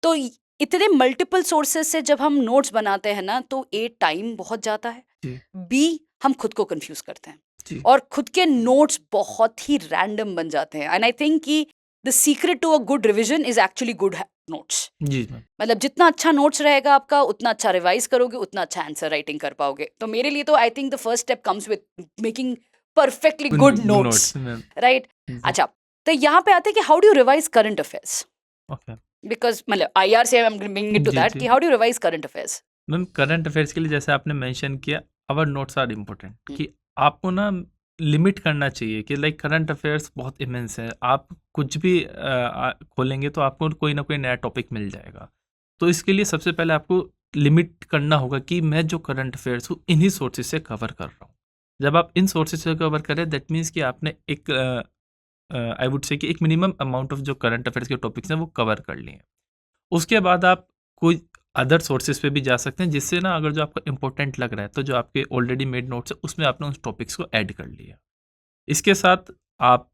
तो इतने मल्टीपल सोर्सेज से जब हम नोट्स बनाते हैं ना, तो ए टाइम बहुत जाता है, जी बी हम खुद को कंफ्यूज करते हैं, जी और खुद के नोट्स बहुत ही रैंडम बन जाते हैं। एंड आई थिंक कि the secret to a good revision is actually good notes. जी मैम, मतलब जितना अच्छा नोट्स रहेगा आपका, उतना अच्छा रिवाइज करोगे, उतना अच्छा आंसर राइटिंग कर पाओगे। तो मेरे लिए तो I think the first step comes with making perfectly good notes, ma'am, right? जी अच्छा, तो यहाँ पे आते हैं कि how do you revise current affairs? Okay, because मतलब आईआर से I am bringing it to जी दैट जी कि how do you revise current affairs? Ma'am, current affairs के लिए जैसे आपने मेंशन किया, आवर नोट्स आर इम्पोर्टेंट, कि आपको ना लिमिट करना चाहिए कि लाइक करंट अफेयर्स बहुत इमेंस है, आप कुछ भी खोलेंगे तो आपको कोई ना कोई नया टॉपिक मिल जाएगा। तो इसके लिए सबसे पहले आपको लिमिट करना होगा कि मैं जो करंट अफेयर्स हूँ इन्हीं सोर्सेज से कवर कर रहा हूँ। जब आप इन सोर्सेज से कवर करें, दैट मीन्स कि आपने एक आई वुड से कि एक मिनिमम अमाउंट ऑफ जो करंट अफेयर्स के टॉपिक्स हैं वो कवर कर लिए हैं। उसके बाद आप कोई अदर सोर्सेज पे भी जा सकते हैं, जिससे ना अगर जो आपको इम्पोर्टेंट लग रहा है तो जो आपके ऑलरेडी मेड नोट्स है उसमें आपने उस टॉपिक्स को ऐड कर लिया। इसके साथ आप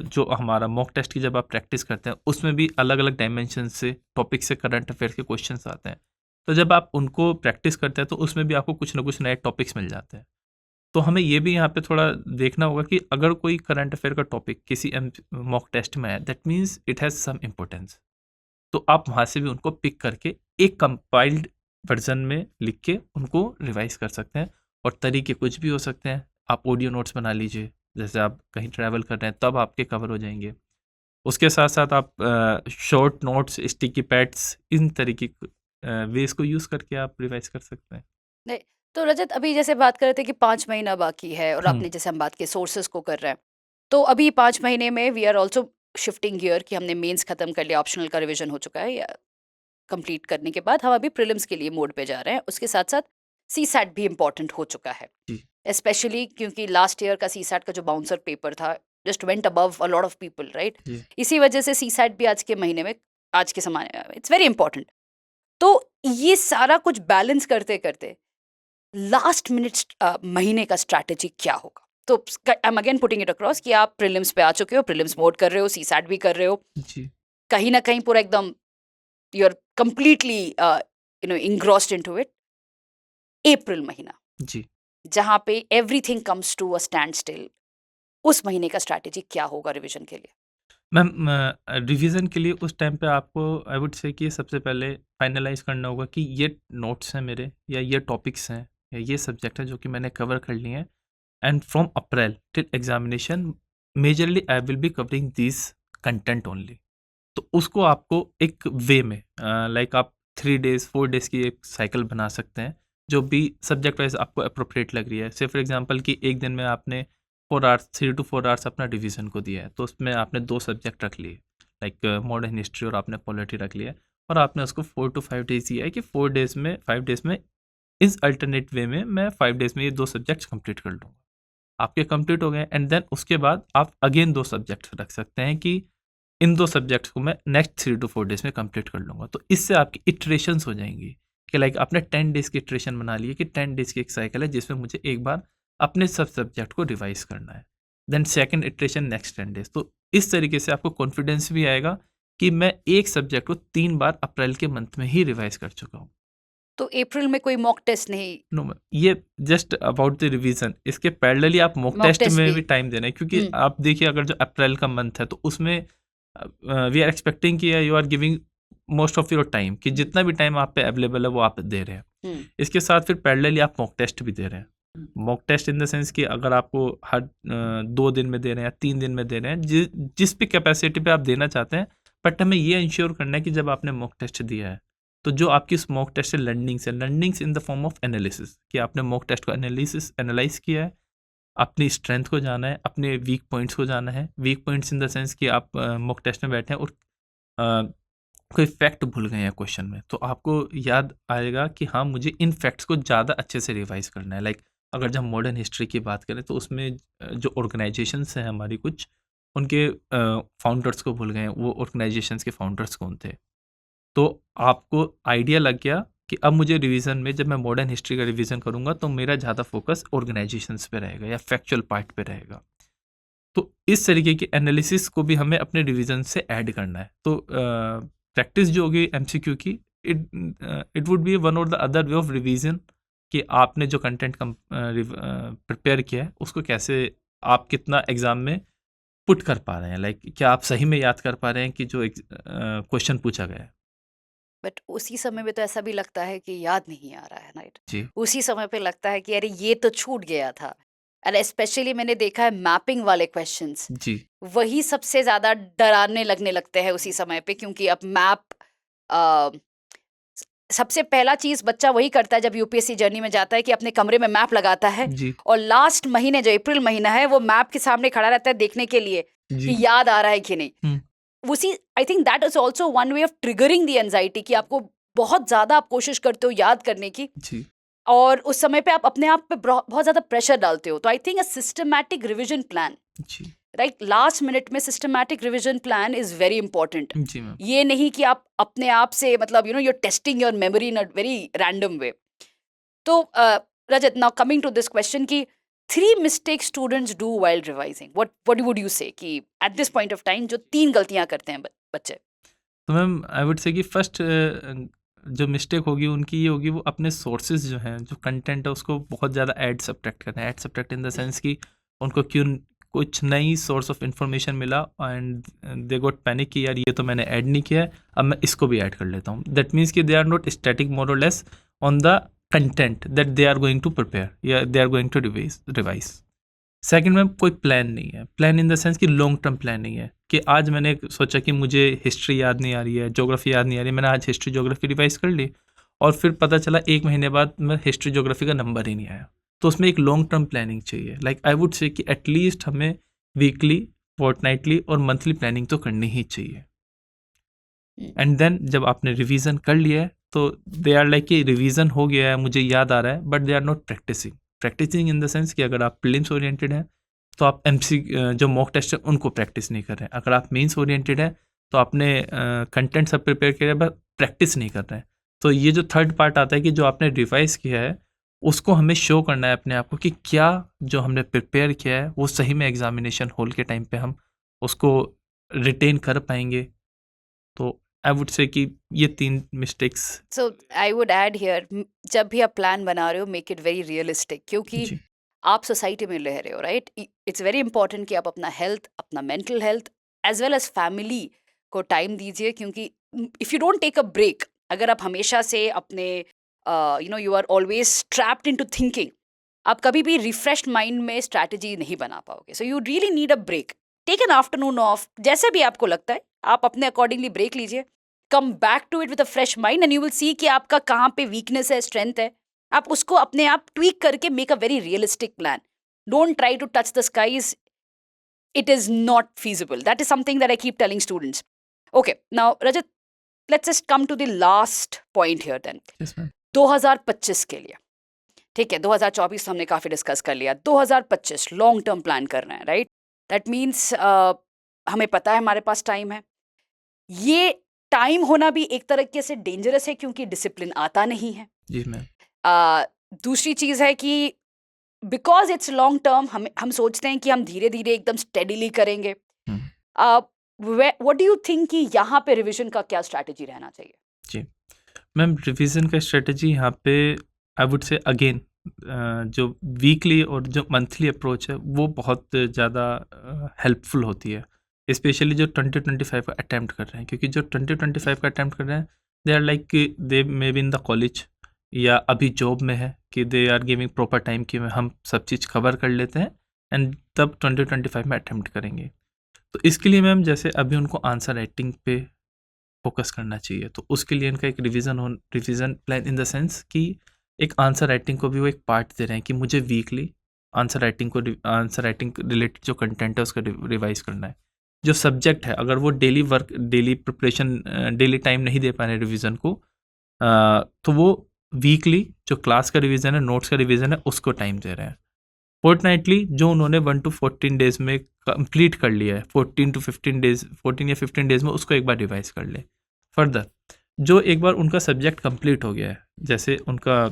जो हमारा मॉक टेस्ट की जब आप प्रैक्टिस करते हैं उसमें भी अलग अलग डायमेंशन से टॉपिक से करंट अफेयर के क्वेश्चंस आते हैं। तो जब आप उनको प्रैक्टिस करते हैं तो उसमें भी आपको कुछ ना कुछ नए टॉपिक्स मिल जाते हैं। तो हमें ये भी यहाँ पे थोड़ा देखना होगा कि अगर कोई करंट अफेयर का टॉपिक किसी मॉक टेस्ट में है, that means it has some importance. तो आप वहाँ से भी उनको पिक करके एक कंपाइल्ड वर्जन में लिख के उनको रिवाइज कर सकते हैं। और तरीके कुछ भी हो सकते हैं। आप ऑडियो नोट्स बना लीजिए, जैसे आप कहीं ट्रैवल कर रहे हैं तब आपके कवर हो जाएंगे। उसके साथ साथ आप शॉर्ट नोट्स, स्टिकी पैड्स, इन तरीके वेज को यूज़ करके आप रिवाइज कर सकते हैं। नहीं, तो रजत अभी जैसे बात कर रहे थे कि 5 महीना बाकी है और हम्म। आपने जैसे हम बात की सोर्सेज को कर रहे हैं, तो अभी 5 महीने में we are also shifting gear कि हमने मेंस खत्म कर लिया, ऑप्शनल का रिवीजन हो चुका है, या कंप्लीट करने के बाद हम अभी प्रीलिम्स के लिए मोड पे जा रहे हैं। उसके साथ साथ सी सैट भी इम्पॉर्टेंट हो चुका है, जी। स्पेशली क्योंकि लास्ट ईयर का सी सैट का जो बाउंसर पेपर था just went above a lot of people, right? जी। इसी वजह से सी सैट भी आज के महीने में, आज के समय में इट्स वेरी इंपॉर्टेंट। तो ये सारा कुछ बैलेंस करते करते लास्ट मिनट महीने का स्ट्रैटेजी क्या होगा? तो I am again putting it across कि आप प्रीलिम्स पे आ चुके हो, प्रीलिम्स मोड कर रहे हो, सी सैट भी कर रहे हो, जी। कहीं ना कहीं पूरा एकदम you are completely engrossed into it. April महीना जी। जहाँ पे everything comes to a standstill, उस महीने का स्ट्रैटेजी क्या होगा रिवीजन के लिए? मैम, रिवीजन के लिए उस टाइम पे आपको आई वुड से कि सबसे पहले फाइनलाइज करना होगा कि ये नोट्स हैं मेरे, या ये टॉपिक्स हैं, या ये सब्जेक्ट है जो कि मैंने कवर कर लिए हैं। And from April till examination majorly I will be covering this content only. तो उसको आपको एक वे में लाइक आप 3 डेज 4 डेज की एक साइकिल बना सकते हैं, जो भी सब्जेक्ट वाइज आपको अप्रोप्रिएट लग रही है। से फॉर एग्जांपल कि एक दिन में आपने 4 आवर्स 3 to 4 आवर्स अपना रिवीजन को दिया है, तो उसमें आपने 2 सब्जेक्ट रख लिए, लाइक मॉडर्न हिस्ट्री और आपने पॉलिटी रख लिया, और आपने उसको 4 to 5 डेज दिया है कि 4 डेज में 5 डेज में इस अल्टरनेट वे में मैं 5 डेज में ये 2 सब्जेक्ट्स कंप्लीट कर लूँगा। आपके कंप्लीट हो गए, एंड देन उसके बाद आप अगेन 2 सब्जेक्ट्स रख सकते हैं कि इन 2 सब्जेक्ट्स को मैं नेक्स्ट 3 to 4 डेज में कंप्लीट कर लूँगा। तो इससे आपकी इटरेशंस हो जाएंगी कि लाइक आपने 10 डेज की इटरेशन बना ली है कि 10 डेज की एक साइकिल है जिसमें मुझे एक बार अपने सब सब्जेक्ट को रिवाइज करना है, then second iteration next 10 days. तो इस तरीके से आपको कॉन्फिडेंस भी आएगा कि मैं एक सब्जेक्ट को 3 बार अप्रैल के मंथ में ही रिवाइज कर चुका हूँ। तो अप्रैल में कोई मॉक टेस्ट नहीं? नो मैम, ये जस्ट अबाउट द रिवीजन। इसके पैरेलली आप मॉक Mock टेस्ट test में भी। भी टाइम देना है, क्योंकि हम्म। आप देखिए अगर जो अप्रैल का मंथ है तो उसमें वी आर एक्सपेक्टिंग कि you are giving most of your time, कि जितना भी टाइम आप पे अवेलेबल है वो आप दे रहे हैं। हम्म। इसके साथ फिर पैरेलली आप मॉक टेस्ट भी दे रहे हैं। Mock test in the sense कि अगर आपको हर 2 दिन में दे रहे हैं या 3 दिन में दे रहे हैं, जिस भी कैपेसिटी पे आप देना चाहते हैं, बट हमें ये इंश्योर करना है कि जब आपने मॉक टेस्ट दिया है तो जो आपकी उस मॉक टेस्ट से learnings in the form of analysis, कि आपने मॉक टेस्ट को एनालाइज किया है, अपनी स्ट्रेंथ को जाना है, अपने वीक पॉइंट्स को जाना है। Weak points in the sense कि आप मॉक टेस्ट में बैठे हैं और कोई फैक्ट भूल गए हैं क्वेश्चन में, तो आपको याद आएगा कि हाँ मुझे इन फैक्ट्स को ज़्यादा अच्छे से रिवाइज करना है। लाइक अगर जब मॉडर्न हिस्ट्री की बात करें तो उसमें जो ऑर्गेनाइजेशंस हैं हमारी कुछ, उनके फाउंडर्स को भूल गए हैं, वो ऑर्गेनाइजेशंस के फाउंडर्स कौन थे। तो आपको आइडिया लग गया कि अब मुझे रिवीजन में जब मैं मॉडर्न हिस्ट्री का रिवीजन करूंगा तो मेरा ज़्यादा फोकस ऑर्गेनाइजेशंस पे रहेगा या फैक्चुअल पार्ट पे रहेगा। तो इस तरीके के एनालिसिस को भी हमें अपने रिवीजन से ऐड करना है। तो प्रैक्टिस जो होगी एमसीक्यू की, इट वुड बी वन और the other way of revision, कि आपने जो कंटेंट प्रिपेयर किया है उसको कैसे आप कितना एग्ज़ाम में पुट कर पा रहे हैं। लाइक क्या आप सही में याद कर पा रहे हैं कि जो क्वेश्चन पूछा गया है। बट उसी समय में तो ऐसा भी लगता है कि याद नहीं आ रहा है, राइट? जी। उसी समय पे लगता है कि अरे ये तो छूट गया था। और स्पेशली मैंने देखा है मैपिंग वाले क्वेश्चंस, जी। वही सबसे ज्यादा डराने लगने लगते हैं उसी समय पे, क्योंकि अब मैप सबसे पहला चीज बच्चा वही करता है जब यूपीएससी जर्नी में जाता है कि अपने कमरे में मैप लगाता है, जी। और लास्ट महीने जो अप्रैल महीना है वो मैप के सामने खड़ा रहता है देखने के लिए जी। कि याद आ रहा है कि नहीं। उसी आई think that is also one way of triggering the anxiety, कि आपको बहुत ज्यादा आप कोशिश करते हो याद करने की, जी। और उस समय पे आप अपने आप पे बहुत ज्यादा प्रेशर डालते हो। तो I think a systematic revision plan जी। राइट, लास्ट मिनट में systematic revision plan is very important. जी मैम। ये नहीं कि आप अपने आप से मतलब you're testing your memory in a very random way. तो Rajat, now coming to this question कि 3 mistakes students do while revising, what would you say कि at this point of time जो 3 गलतियां करते हैं बच्चे? तो मैम आई वुड से कि फर्स्ट जो मिस्टेक होगी उनकी ये होगी, वो अपने सोर्सेज जो हैं, जो कंटेंट है उसको बहुत ज़्यादा ऐड सब्ट्रैक्ट करना है। Add subtract in the sense कि उनको क्यों कुछ नई सोर्स ऑफ इंफॉर्मेशन मिला एंड दे गॉट पैनिक कि यार ये तो मैंने ऐड नहीं किया है, अब मैं इसको भी ऐड कर लेता हूँ। दैट मीन्स कि they are not static more or less on the content that they are going to prepare या they are going to revise. Second में कोई प्लान नहीं है। प्लान इन द सेंस कि लॉन्ग टर्म प्लान नहीं है कि आज मैंने सोचा कि मुझे हिस्ट्री याद नहीं आ रही है, ज्योग्राफी याद नहीं आ रही है, मैंने आज हिस्ट्री ज्योग्राफी रिवाइज कर ली और फिर पता चला 1 महीने बाद मैं हिस्ट्री ज्योग्राफी का नंबर ही नहीं आया। तो उसमें एक लॉन्ग टर्म प्लानिंग चाहिए। लाइक आई वुड से कि एटलीस्ट हमें वीकली, फोर्टनाइटली और मंथली प्लानिंग तो करनी ही चाहिए। एंड देन जब आपने रिवीजन कर लिया है तो दे आर लाइक कि रिवीजन हो गया है, मुझे याद आ रहा है, but they are not practising in the sense कि अगर आप प्रीलिम्स ओरिएंटेड हैं तो आप जो मॉक टेस्ट है उनको प्रैक्टिस नहीं कर रहे हैं। अगर आप मेंस ओरिएंटेड हैं तो आपने कंटेंट सब प्रिपेयर किया है बट प्रैक्टिस नहीं कर रहे हैं। तो ये जो थर्ड पार्ट आता है कि जो आपने रिवाइज किया है उसको हमें शो करना है अपने आप को कि क्या जो हमने प्रिपेयर किया है वो सही में एग्जामिनेशन हॉल के टाइम पे हम उसको रिटेन कर पाएंगे। तो आई वुड से कि ये 3 mistakes. So I would add here, जब भी आप प्लान बना रहे हो मेक इट वेरी रियलिस्टिक, क्योंकि जी आप सोसाइटी में रह रहे हो, राइट? इट्स वेरी इंपॉर्टेंट कि आप अपना हेल्थ, अपना mental health as well as family को टाइम दीजिए, क्योंकि if you don't take a break, अगर आप हमेशा से अपने you are always trapped into thinking, आप कभी भी रिफ्रेश्ड माइंड में स्ट्रैटेजी नहीं बना पाओगे। So you really need a break, take an afternoon off, जैसे भी आपको लगता है आप अपने अकॉर्डिंगली ब्रेक लीजिए, come back to it with a fresh mind and you will see कि आपका कहाँ पे वीकनेस है, स्ट्रेंथ है, आप उसको अपने आप ट्वीक करके make a very realistic plan. Don't try to touch the skies, it is not feasible. That is something that I keep telling students. Okay, now Rajat, let's just come to the last point here then. Yes ma'am. 2025 के लिए, ठीक है, 2024 हमने काफ़ी discuss कर लिया, 2025 long term plan कर रहे हैं, राइट? दैट मीन्स हमें पता है हमारे पास टाइम है। ये टाइम होना भी एक तरीके से डेंजरस है क्योंकि डिसिप्लिन आता नहीं है। जी मैम। दूसरी चीज़ है कि बिकॉज इट्स लॉन्ग टर्म, हम सोचते हैं कि हम धीरे धीरे एकदम स्टेडीली करेंगे। व्हाट डू यू थिंक कि यहाँ पे रिवीजन का क्या स्ट्रैटेजी रहना चाहिए? जी मैम, रिवीजन का स्ट्रेटजी यहाँ पे आई वुड से अगेन जो वीकली और जो मंथली अप्रोच है वो बहुत ज़्यादा हेल्पफुल होती है, स्पेशली जो 2025 का अटैम्प्ट कर रहे हैं। क्योंकि जो 2025 का अटैम्प्ट कर रहे हैं they are like they may be in the college या अभी जॉब में है कि they are giving proper time कि हम सब चीज़ कवर कर लेते हैं एंड तब 2025 में अटैम्प्ट करेंगे। तो इसके लिए मैम जैसे अभी उनको आंसर राइटिंग पे फोकस करना चाहिए, तो उसके लिए इनका एक revision plan in the sense कि एक आंसर राइटिंग को भी वो एक पार्ट दे रहे हैं कि मुझे वीकली आंसर राइटिंग रिलेटेड जो कंटेंट है उसका रिवाइज करना है। जो सब्जेक्ट है अगर वो डेली प्रिपरेशन, डेली टाइम नहीं दे पा रहे रिवीजन को, तो वो वीकली जो क्लास का रिवीजन है, नोट्स का रिवीजन है, उसको टाइम दे रहे हैं। फोर्टनाइटली जो उन्होंने 1 to 14 डेज में कंप्लीट कर लिया है, 14 या 15 डेज में उसको एक बार रिवाइज कर ले। फर्दर जो एक बार उनका सब्जेक्ट कंप्लीट हो गया है, जैसे उनका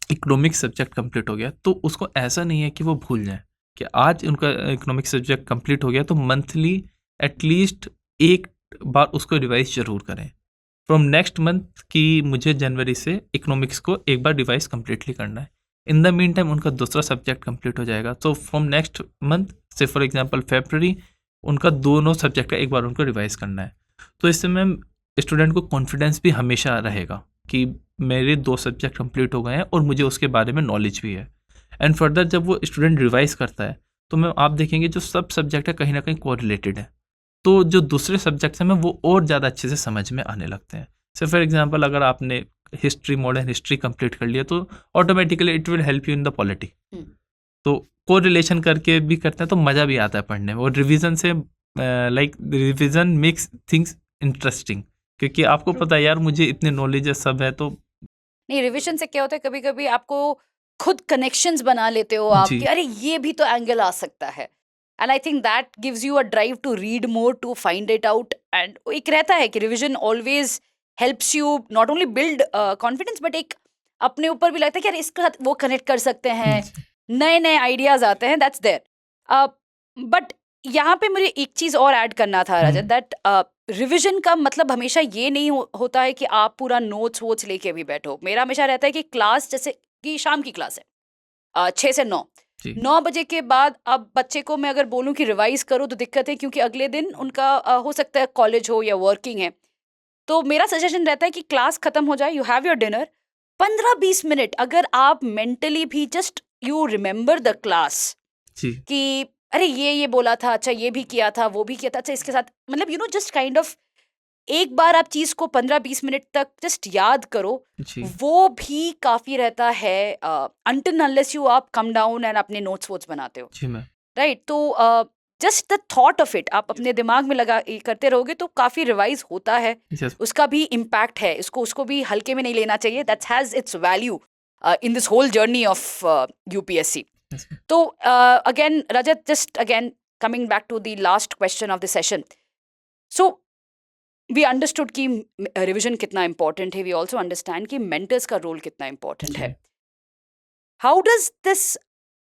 इकोनॉमिक्स सब्जेक्ट कंप्लीट हो गया, तो उसको ऐसा नहीं है कि वो भूल जाएं कि आज उनका इकोनॉमिक्स सब्जेक्ट कंप्लीट हो गया तो मंथली एटलीस्ट एक बार उसको रिवाइज ज़रूर करें। फ्रॉम नेक्स्ट मंथ कि मुझे जनवरी से इकोनॉमिक्स को एक बार रिवाइज कम्प्लीटली करना है। इन द मीन टाइम उनका दूसरा सब्जेक्ट कंप्लीट हो जाएगा, तो फ्रॉम नेक्स्ट मंथ से फॉर एग्जांपल फरवरी उनका दोनों सब्जेक्ट का एक बार उनको रिवाइज करना है। तो इससे मैम स्टूडेंट को कॉन्फिडेंस भी हमेशा रहेगा कि मेरे 2 सब्जेक्ट कंप्लीट हो गए हैं और मुझे उसके बारे में नॉलेज भी है। एंड फर्दर जब वो स्टूडेंट रिवाइज करता है तो मैम आप देखेंगे जो सब सब्जेक्ट है कहीं ना कहीं कोरिलेटेड है, तो जो दूसरे सब्जेक्ट्स हैं वो और ज़्यादा अच्छे से समझ में आने लगते हैं। सो फॉर एग्जांपल अगर आपने हिस्ट्री, मॉडर्न हिस्ट्री कंप्लीट कर लिया तो automatically it will help you in the polity. तो को रिलेशन करके भी करते हैं तो मज़ा भी आता है पढ़ने में। और रिवीजन से like revision makes things interesting, क्योंकि आपको पता है यार मुझे इतने नॉलेज है सब है। तो नहीं, रिवीजन से क्या होता है, कभी कभी आपको खुद कनेक्शंस बना लेते हो आप जी कि अरे ये भी तो एंगल आ सकता है, and I think that gives you a drive to read more, to find it out. And एक रहता है कि revision always helps you not only build confidence, but एक अपने ऊपर भी लगता है कि यार इसके साथ वो कनेक्ट कर सकते हैं, नए नए आइडियाज आते हैं. That's there. बट यहाँ पे मुझे एक चीज और ऐड करना था रजत, दैट रिविजन का मतलब हमेशा ये नहीं होता है कि आप पूरा नोट्स वोट्स लेके भी बैठो. मेरा हमेशा रहता है कि क्लास, जैसे कि शाम की क्लास है 6 से 9, जी 9 बजे के बाद अब बच्चे को मैं अगर बोलूं कि रिवाइज करो तो दिक्कत है, क्योंकि अगले दिन उनका हो सकता है कॉलेज हो या वर्किंग है. तो मेरा सजेशन रहता है कि क्लास खत्म हो जाए, you have your dinner, 15-20 minute अगर आप मेंटली भी just you remember the class, जी कि अरे ये बोला था, अच्छा ये भी किया था, वो भी किया था, अच्छा इसके साथ, मतलब you know just kind of एक बार आप चीज को 15-20 मिनट तक जस्ट याद करो. जी वो भी काफी रहता है अनटिल अनलेस यू आप कम डाउन एंड अपने नोट्स वोट्स बनाते हो, जी मैम. राइट. तो just the thought of it आप अपने दिमाग में लगा करते रहोगे तो काफी रिवाइज होता है. यस उसका भी इम्पैक्ट है, उसको भी हल्के में नहीं लेना चाहिए. That has its value in this whole journey of UPSC. Yes So again, Rajat, just again coming back to the last question of the session. So we understood कि revision कितना important है. We also understand कि mentors का role कितना important है. How does this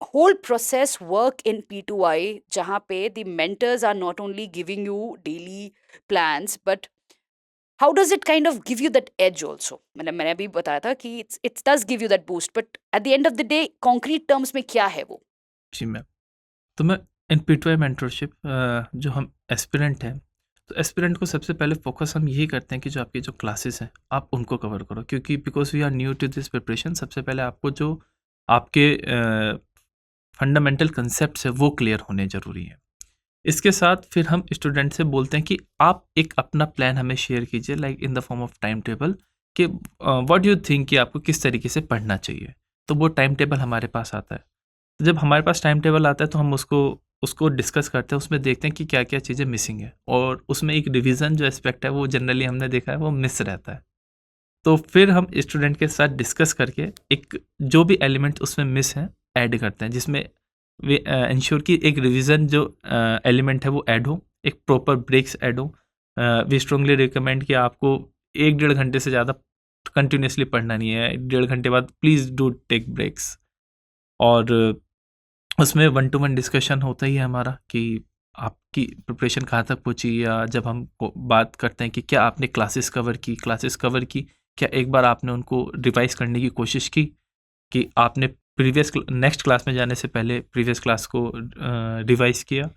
whole process work in P2I, जहाँ पे the mentors are not only giving you daily plans, but how does it kind of give you that edge also? मैंने अभी बताया था कि it does give you that boost, but at the end of the day, concrete terms में क्या है वो? जी ma'am. तो मैं इन P2I मेंटरशिप जो हम एस्पिरेंट हैं, तो एस्पिरेंट को सबसे पहले फोकस हम यही करते हैं कि जो आपकी जो क्लासेस हैं आप उनको कवर करो, क्योंकि because we are new to this preparation. सबसे पहले आपको जो आपके फंडामेंटल कंसेप्ट्स है वो क्लियर होने ज़रूरी है. इसके साथ फिर हम स्टूडेंट से बोलते हैं कि आप एक अपना प्लान हमें शेयर कीजिए, like in the form of time table, कि व्हाट यू थिंक कि आपको किस तरीके से पढ़ना चाहिए. तो वो टाइम टेबल हमारे पास आता है. तो जब हमारे पास टाइम टेबल आता है तो हम उसको डिस्कस करते हैं, उसमें देखते हैं कि क्या क्या चीज़ें मिसिंग है, और उसमें एक रिवीजन जो एस्पेक्ट है वो जनरली हमने देखा है वो मिस रहता है. तो फिर हम स्टूडेंट के साथ डिस्कस करके एक जो भी एलिमेंट उसमें मिस हैं ऐड करते हैं, जिसमें वे इंश्योर कि एक रिवीजन जो एलिमेंट है वो ऐड हो, एक प्रॉपर ब्रेक्स ऐड हो. वी स्ट्रांगली रिकमेंड कि आपको 1-1.5 घंटे से ज़्यादा कंटिन्यूसली पढ़ना नहीं है. 1.5 घंटे बाद प्लीज़ डू टेक ब्रेक्स. और उसमें 1-to-1 डिस्कशन होता ही है हमारा कि आपकी प्रिपरेशन कहाँ तक पहुँची, या जब हम बात करते हैं कि क्या आपने क्लासेस कवर की, क्या एक बार आपने उनको रिवाइज करने की कोशिश की, कि आपने नेक्स्ट क्लास में जाने से पहले प्रीवियस क्लास को रिवाइज किया.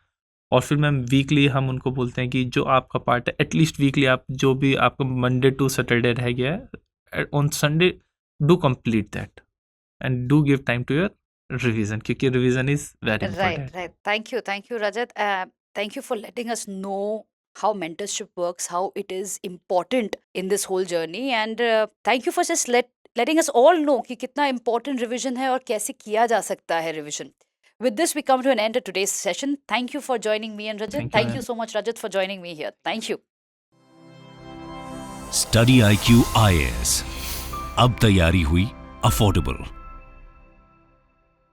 और फिर मैम वीकली हम उनको बोलते हैं कि जो आपका पार्ट है एटलीस्ट वीकली आप जो भी आपका मंडे टू सैटरडे रह गया है, on Sunday do complete that and do give time to your revision, क्योंकि revision is very important. Right. Thank you, Rajat. Thank you for letting us know how mentorship works, how it is important in this whole journey, and thank you for just letting us all know कि कितना important revision है और कैसे किया जा सकता है revision. With this, we come to an end of today's session. Thank you for joining me and Rajat. Thank you, so much, Rajat, for joining me here. Thank you. Study IQ IAS. अब तैयारी हुई affordable.